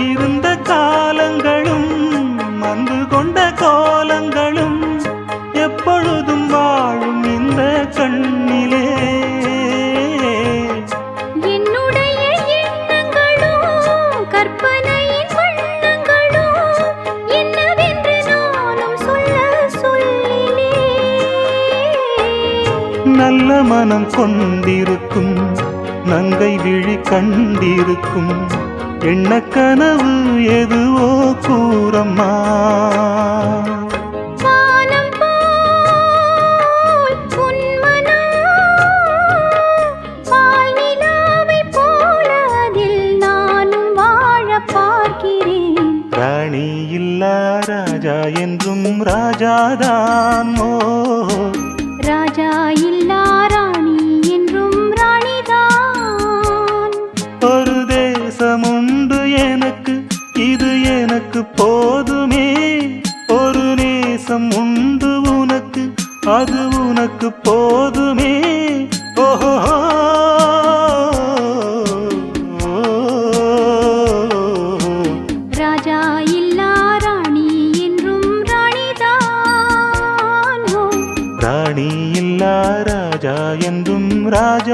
இருந்த காலங்களும் அன்பு கொண்ட கோலங்களும் எப்பொழுதும் வாழும் இந்த கண்ணிலே. என்னுடைய எண்ணங்களும் கற்பனையின் வண்ணங்களும் என்னவென்று நானும் சொல்ல சொல்லிலே. நல்ல மனம் கொண்டிருக்கும் நங்கை விழி கண்டிருக்கும் எண்ண கனவு எதுவோ கூறம்மா. வானம் போல் உன் மனம் பால் நிலாவைப் போல அதில் நானும் வாழப் பார்க்கிறேன். ராணி இல்லா ராஜா என்றும் ராஜாதான். ஓ ராஜா இல்லா ராணி என்றும் ராணிதான். ஒரு தேசம் உண்டு எனக்கு, இது எனக்கு போதுமே. ஒரு நேசம் உண்டு உனக்கு, அது உனக்கு போதுமே. ஓஹோ ராஜா இல்லா ராணி என்றும் ராணிதான். ராணி இல்லா ராஜா என்றும் ராஜா.